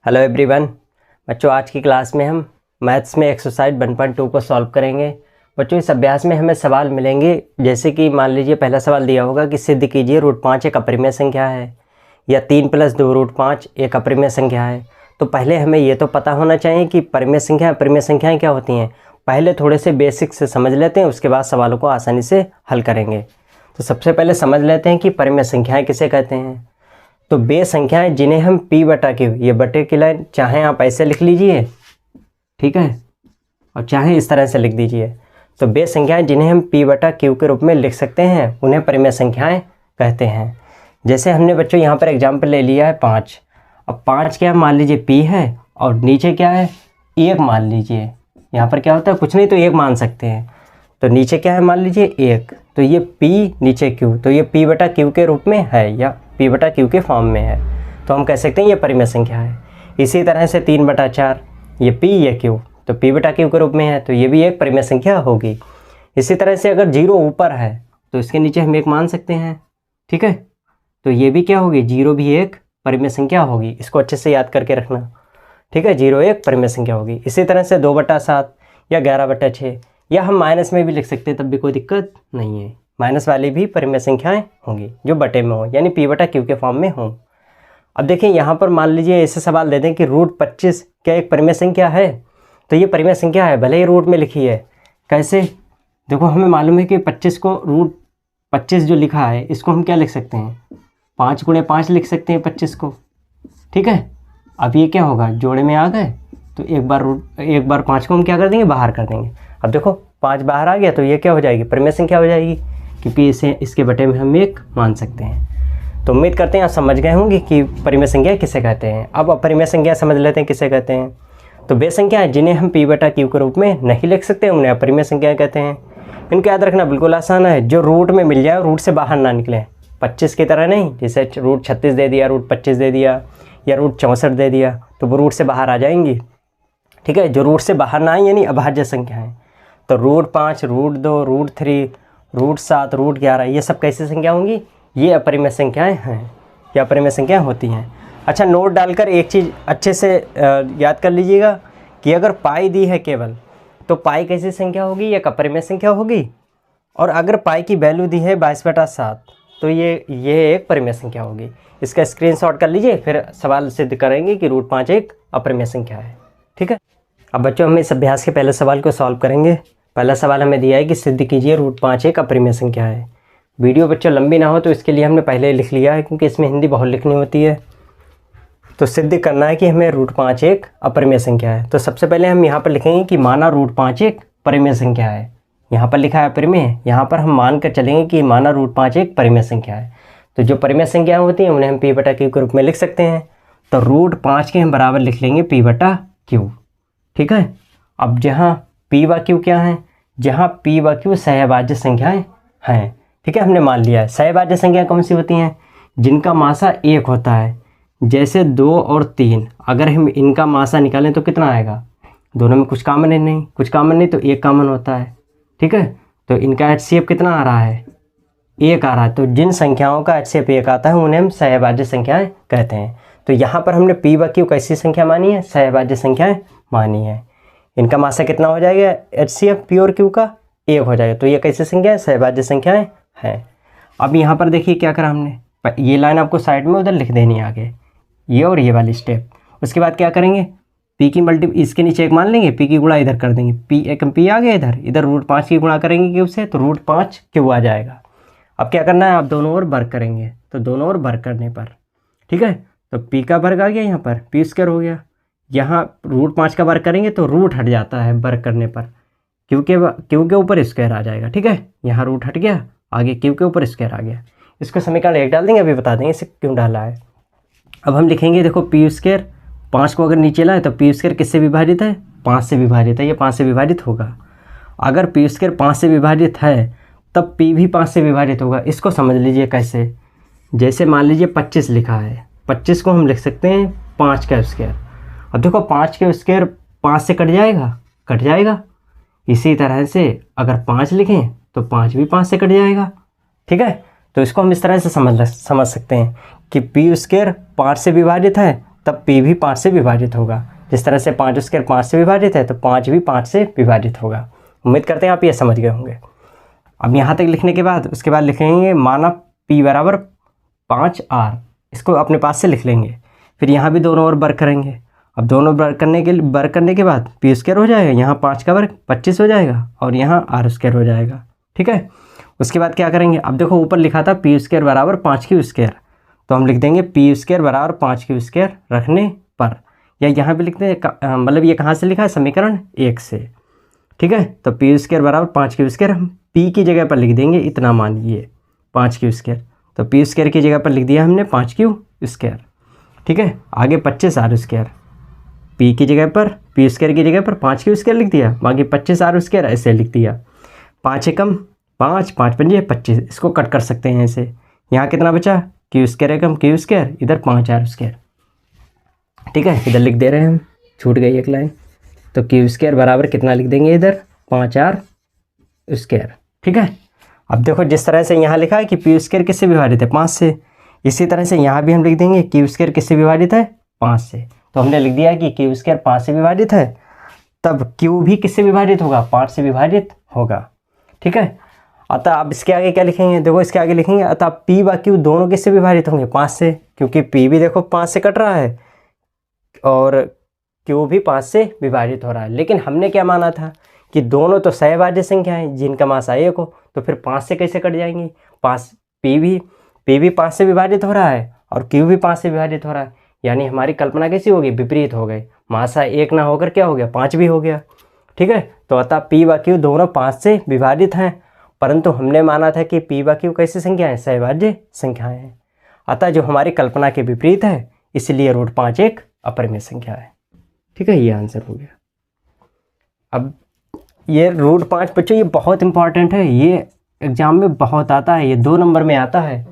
Hello everyone. बच्चों, आज की क्लास में हम मैथ्स में एक्सरसाइज 1.2 को सॉल्व करेंगे। बच्चों, इस अभ्यास में हमें सवाल मिलेंगे, जैसे कि मान लीजिए पहला सवाल दिया होगा कि सिद्ध कीजिए √5 एक अपरिमेय संख्या है, या 3 + 2 √5 एक अपरिमेय संख्या है। तो पहले हमें ये तो पता होना चाहिए कि परिमेय संख्या अपरिमेय संख्याएँ क्या होती हैं। पहले थोड़े से बेसिक से समझ लेते हैं, उसके बाद सवालों को आसानी से हल करेंगे। तो सबसे पहले समझ लेते हैं कि परिमेय संख्याएँ किसे कहते हैं। तो बे संख्याएं जिन्हें हम P/Q, ये बटे की लाइन चाहे आप ऐसे लिख लीजिए, ठीक है, और चाहे इस तरह से लिख दीजिए। तो बे संख्याएं जिन्हें हम P/Q के रूप में लिख सकते हैं उन्हें परिमेय संख्याएं कहते हैं। जैसे हमने बच्चों यहाँ पर एग्जाम्पल ले लिया है 5। अब 5 क्या मान लीजिए P है, और नीचे क्या है 1 मान लीजिए। यहाँ पर क्या होता है, कुछ नहीं तो 1 मान सकते हैं। तो नीचे क्या है मान लीजिए 1, तो ये P नीचे Q, तो ये P/Q के रूप में है या P/Q के फॉर्म में है, तो हम कह सकते हैं ये परिमेय संख्या है। इसी तरह से 3/4, ये P ये Q, तो P/Q के रूप में है, तो ये भी एक परिमेय संख्या होगी। इसी तरह से अगर 0 ऊपर है तो इसके नीचे हम 1 मान सकते हैं, ठीक है, तो ये भी क्या होगी, 0 भी एक परिमेय संख्या होगी। इसको अच्छे से याद करके रखना, ठीक है, 0 एक परिमेय संख्या होगी। इसी तरह से 2/7 या 11/6, या हम माइनस में भी लिख सकते हैं, तब भी कोई दिक्कत नहीं है। माइनस वाली भी परिमेय संख्याएं होंगी जो बटे में हो, यानी P/Q के फॉर्म में हो। अब देखिए यहाँ पर मान लीजिए ऐसे सवाल दे दें कि √25 क्या एक परिमेय संख्या है। तो ये परिमेय संख्या है, भले ही रूट में लिखी है। कैसे, देखो हमें मालूम है कि 25 को √25 जो लिखा है इसको हम क्या लिख सकते हैं, 5 × 5 लिख सकते हैं 25 को, ठीक है। अब ये क्या होगा, जोड़े में आ गए तो एक बार 5 को हम क्या कर देंगे, बाहर कर देंगे। अब देखो 5 बाहर आ गया तो ये क्या हो जाएगी, परिमेय संख्या हो जाएगी, क्योंकि इसे इसके बटे में हम 1 मान सकते हैं। तो उम्मीद करते हैं आप समझ गए होंगे कि परिमेय संख्या किसे कहते हैं। अब अपरिमेय संख्या समझ लेते हैं किसे कहते हैं। तो वे संख्याएं जिन्हें हम P/Q के रूप में नहीं लिख सकते उन्हें अपरिमेय संख्या कहते हैं। इनको याद रखना बिल्कुल आसान है, जो रूट में मिल जाए, रूट से बाहर ना निकले। 25 की तरह नहीं, जैसे √36 दे दिया, √25 दे दिया, या √64 दे दिया, तो वो रूट से बाहर आ जाएंगी, ठीक है। जो रूट से बाहर ना आए यानी अभाज्य संख्या है। तो √5, √2, √3, √7, √11, ये सब कैसी संख्या होंगी, ये अपरिमेय संख्याएं हैं, ये अपरिमेय संख्याएं होती हैं। अच्छा, नोट डालकर एक चीज़ अच्छे से याद कर लीजिएगा कि अगर पाई दी है केवल, तो पाई कैसी संख्या होगी, एक अपरिमेय संख्या होगी। और अगर पाई की वैल्यू दी है 22/7, तो ये एक परिमेय संख्या होगी। इसका स्क्रीनशॉट कर लीजिए, फिर सवाल सिद्ध करेंगे कि √5 एक अपरिमेय संख्या है, ठीक है। अब बच्चों हम इस अभ्यास के पहले सवाल को सॉल्व करेंगे। पहला सवाल हमें दिया है कि सिद्ध कीजिए √5 एक अपरिमेय संख्या है। वीडियो बच्चों लंबी ना हो तो इसके लिए हमने पहले ही लिख लिया है, क्योंकि इसमें हिंदी बहुत लिखनी होती है। तो सिद्ध करना है कि हमें √5 एक अपरिमेय संख्या है। तो सबसे पहले हम यहाँ पर लिखेंगे कि माना √5 एक परिमेय संख्या है। यहाँ पर लिखा है परिमेय, यहाँ पर हम मान कर चलेंगे कि माना √5 एक परिमेय संख्या है। तो जो परिमेय संख्याएँ होती हैं उन्हें हम P/Q के रूप में लिख सकते हैं। तो √5 के हम बराबर लिख लेंगे P/Q, ठीक है। अब जहाँ P/Q क्या है, जहाँ P/Q सहभाज्य संख्याएं हैं, ठीक है, हमने मान लिया है। सहभाज्य संख्याएं कौन सी होती हैं, जिनका मासा 1 होता है। जैसे 2 और 3, अगर हम इनका मासा निकालें तो कितना आएगा, दोनों में कुछ कॉमन है नहीं, कुछ कॉमन नहीं तो 1 कॉमन होता है, ठीक है। तो इनका HCF कितना आ रहा है, 1 आ रहा है। तो जिन संख्याओं का HCF 1 आता है उन्हें हम सहभाज्य संख्याएँ कहते हैं। तो यहाँ पर हमने P/Q कैसी संख्या मानी है, सहभाज्य संख्याएँ मानी है। इनका मासा कितना हो जाएगा, HCF P और Q का 1 हो जाएगा। तो ये कैसी संख्या है, सहभाज्य संख्याएं हैं। अब यहाँ पर देखिए क्या करा हमने, ये लाइन आपको साइड में उधर लिख देनी है आगे, ये और ये वाली स्टेप। उसके बाद क्या करेंगे, P की इसके नीचे 1 मान लेंगे, P की गुणा इधर कर देंगे, P आ गया इधर √5 की गुणा करेंगे Q से, तो √5 Q आ जाएगा। अब क्या करना है, आप दोनों ओर वर्ग करेंगे, तो दोनों ओर वर्ग करने पर, ठीक है, तो P का वर्ग आ गया, यहाँ पर P² हो गया। यहाँ √5 का वर्ग करेंगे तो रूट हट जाता है वर्ग करने पर, Q के ऊपर स्क्वायर आ जाएगा, ठीक है। यहाँ रूट हट गया, आगे Q के ऊपर स्क्वायर आ गया। इसको समीकरण 1 डाल देंगे, अभी बता देंगे इसे क्यों डाला है। अब हम लिखेंगे, देखो P², 5 को अगर नीचे लाए तो P² किससे विभाजित है, 5 से विभाजित है, ये 5 से विभाजित होगा। अगर P² 5 से विभाजित है तब P भी 5 से विभाजित होगा। इसको समझ लीजिए कैसे, जैसे मान लीजिए 25 लिखा है, 25 को हम लिख सकते हैं 5 का स्क्वायर। अब देखो 5 के स्क्वायर 5 से कट जाएगा। इसी तरह से अगर 5 लिखें तो 5 भी 5 से कट जाएगा, ठीक है। तो इसको हम इस तरह से समझ सकते हैं कि P² 5 से विभाजित है तब p भी 5 से विभाजित होगा। जिस तरह से 5 स्क्वायर 5 से विभाजित है तो 5 भी 5 से विभाजित होगा। उम्मीद करते हैं आप ये समझ गए होंगे। अब यहाँ तक लिखने के बाद उसके बाद लिखेंगे माना p बराबर 5r, इसको अपने पास से लिख लेंगे। फिर यहाँ भी दोनों ओर वर्ग करेंगे। अब दोनों वर्ग करने के बाद पी स्क्वायर हो जाएगा, यहाँ 5 का वर्ग 25 हो जाएगा और यहाँ आर स्क्वायर हो जाएगा। ठीक है, उसके बाद क्या करेंगे, अब देखो ऊपर लिखा था पी स्क्वायर बराबर 5 क्यू स्क्वायर, तो हम लिख देंगे पी स्क्वायर बराबर 5 क्यू स्क्वायर रखने पर, या यहाँ पे लिखते हैं मतलब ये कहाँ से लिखा है, समीकरण 1 से। ठीक है, तो पी स्क्वायर बराबर 5 क्यू स्क्वायर हम पी की जगह पर लिख देंगे इतना मानिए 5 क्यू स्क्वायर, तो पी स्क्वायर की जगह पर लिख दिया हमने 5 क्यू स्क्वायर। ठीक है, आगे 25 आर स्क्वायर, पी की जगह पर पी स्क्वायर की जगह पर 5 क्यू स्क्वायर लिख दिया, बाकी 25 आर स्क्वायर ऐसे लिख दिया। 5 एकम 5, 5 पंजे 25, इसको कट कर सकते हैं ऐसे। यहाँ कितना बचा, क्यू स्क्वायर एकम क्यू स्क्वायर, इधर 5 आर स्क्वायर। ठीक है, इधर लिख दे रहे हैं हम, छूट गई एक लाइन, तो क्यू स्क्वायर बराबर कितना लिख देंगे इधर 5 आर स्क्वायर। ठीक है, अब देखो जिस तरह से यहाँ लिखा है कि पी स्क्वायर किससे विभाजित है 5 से, इसी तरह से यहाँ भी हम लिख देंगे क्यू स्क्वायर किससे विभाजित है 5 से। तो हमने लिख दिया कि क्यू स्क्वायर 5 से विभाजित है, तब क्यू भी किससे विभाजित होगा 5 से विभाजित होगा। ठीक है, अतः अब इसके आगे क्या लिखेंगे, देखो इसके आगे लिखेंगे अतः पी व क्यू दोनों किससे विभाजित होंगे 5 से, क्योंकि पी भी देखो 5 से कट रहा है और क्यू भी 5 से विभाजित हो रहा है। लेकिन हमने क्या माना था कि दोनों तो सहभाज्य संख्या है जिनका मास 1 हो, तो फिर 5 से कैसे कट जाएंगी, 5 पी भी 5 से विभाजित हो रहा है और क्यू भी 5 से विभाजित हो रहा है, यानी हमारी कल्पना कैसी होगी, विपरीत हो गई, मासा 1 ना होकर क्या हो गया 5 भी हो गया। ठीक है, तो अतः पी व क्यू दोनों 5 से विभाजित हैं, परंतु हमने माना था कि पी व क्यू कैसी संख्याएं, सहभाज्य संख्याएं हैं। अतः जो हमारी कल्पना के विपरीत है, इसलिए √5 एक अपरिमेय संख्या है। ठीक है, ये आंसर हो गया। अब ये √5 बच्चों ये बहुत इंपॉर्टेंट है, ये एग्जाम में बहुत आता है, ये 2 नंबर में आता है।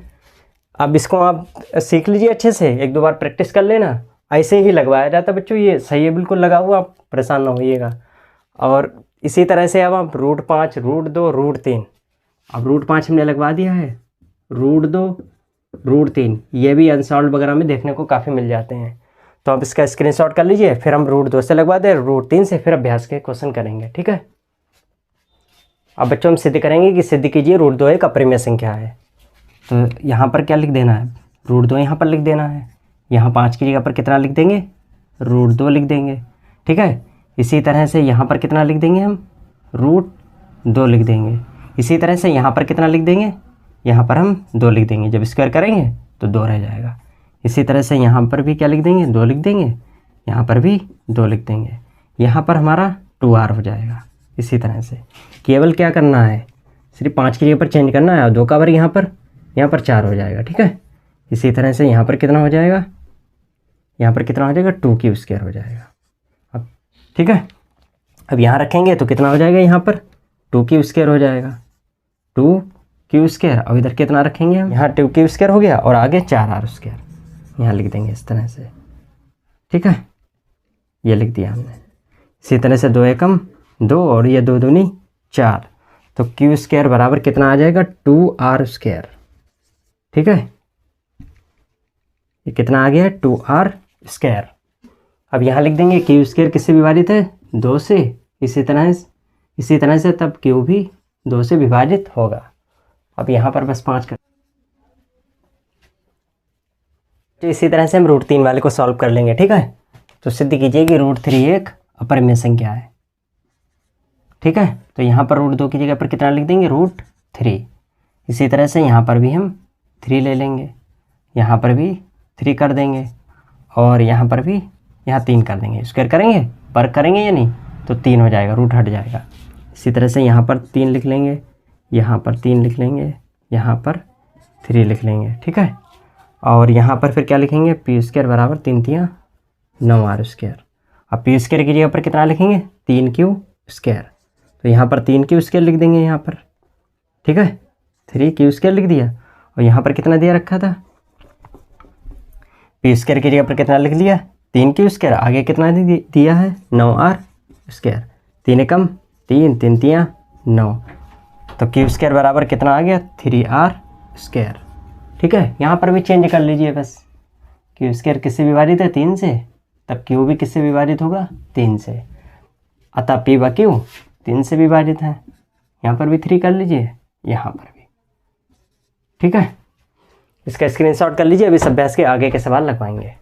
अब इसको आप सीख लीजिए अच्छे से, 1-2 बार प्रैक्टिस कर लेना, ऐसे ही लगवाया जाता है बच्चों, ये सही है बिल्कुल लगा हुआ, आप परेशान ना होइएगा। और इसी तरह से अब आप √5 √2 √3, अब √5 हमने लगवा दिया है, √2 √3 ये भी अनसॉल्व वगैरह में देखने को काफ़ी मिल जाते हैं, तो आप इसका स्क्रीनशॉट कर लीजिए। फिर हम √2 से लगवा दें, √3 से फिर अभ्यास के क्वेश्चन करेंगे। ठीक है, अब बच्चों हम सिद्ध करेंगे कि सिद्ध कीजिए √2 एक अपरिमेय संख्या है। तो यहाँ पर क्या लिख देना है, √2 यहाँ पर लिख देना है, यहाँ 5 की जगह पर कितना लिख देंगे √2 लिख देंगे। ठीक है, इसी तरह से यहाँ पर कितना लिख देंगे हम √2 लिख देंगे। इसी तरह से यहाँ पर कितना लिख देंगे, यहाँ पर हम 2 लिख देंगे, जब स्क्वायर करेंगे तो 2 रह जाएगा। इसी तरह से यहाँ पर भी क्या लिख देंगे 2 लिख देंगे, यहाँ पर भी 2 लिख देंगे, यहाँ पर हमारा 2r हो जाएगा। इसी तरह से केवल क्या करना है, सिर्फ 5 की जगह पर चेंज करना है और 2 का वर्ग यहाँ पर 4 हो जाएगा। ठीक है, इसी तरह से यहाँ पर कितना हो जाएगा, यहाँ पर कितना हो जाएगा 2 स्क्वायर हो जाएगा। अब ठीक है, अब यहाँ रखेंगे तो कितना हो जाएगा, यहाँ पर 2 स्क्वायर हो जाएगा, 2 स्क्वायर। और इधर कितना रखेंगे हम, यहाँ 2 स्क्वायर हो गया और आगे 4r स्क्वायर यहाँ लिख देंगे इस तरह से। ठीक है, ये लिख दिया हमने। इसी तरह से 2 एकम 2 और ये 2 दूनी 4, तो क्यू स्क्वायर बराबर कितना आ जाएगा 2r स्क्वायर। ठीक है, ये कितना आ गया 2r स्क्वायर। अब यहाँ लिख देंगे क्यू स्क्वायर किससे विभाजित है 2 से, इसी तरह से तब क्यू भी 2 से विभाजित होगा। अब यहाँ पर बस 5 कर, तो इसी तरह से हम √3 वाले को सॉल्व कर लेंगे। ठीक है, तो सिद्ध कीजिए कि √3 एक अपरिमेय संख्या है। ठीक है, तो यहाँ पर √2 की जगह पर कितना लिख देंगे √3। इसी तरह से यहाँ पर भी हम 3 ले लेंगे, यहाँ पर भी 3 कर देंगे और यहाँ पर भी यहाँ 3 कर देंगे। स्क्वायर करेंगे वर्ग करेंगे या नहीं, तो 3 हो जाएगा, रूट हट जाएगा। इसी तरह से यहाँ पर 3 लिख लेंगे, यहाँ पर 3 लिख लेंगे, यहाँ पर 3 लिख लेंगे। ठीक है, और यहाँ पर फिर क्या लिखेंगे पी स्क्वायर बराबर 3 3 9r स्क्वायर। अब पी स्क्वायर की जगह पर कितना लिखेंगे 3q स्क्वायर, तो यहाँ पर 3q स्क्वायर लिख देंगे यहाँ पर। ठीक है, 3q स्क्वायर लिख दिया और यहाँ पर कितना दिया रखा था, पी स्क्वायर की जगह पर कितना लिख लिया 3q स्क्वायर, आगे कितना दिया है 9r स्क्वायर। 3 एकम 3 3 3 9, तो q स्क्वायर बराबर कितना आ गया 3r स्क्वायर। ठीक है, यहाँ पर भी चेंज कर लीजिए बस, क्यू स्क्वायर किससे विभाजित है 3 से, तब क्यू भी किससे विभाजित होगा 3 से। अतः पी व क्यू 3 से विभाजित है। यहाँ पर भी 3 कर लीजिए, यहाँ पर भी। ठीक है, इसका स्क्रीनशॉट कर लीजिए, अभी इस अभ्यास के आगे के सवाल लगवाएंगे।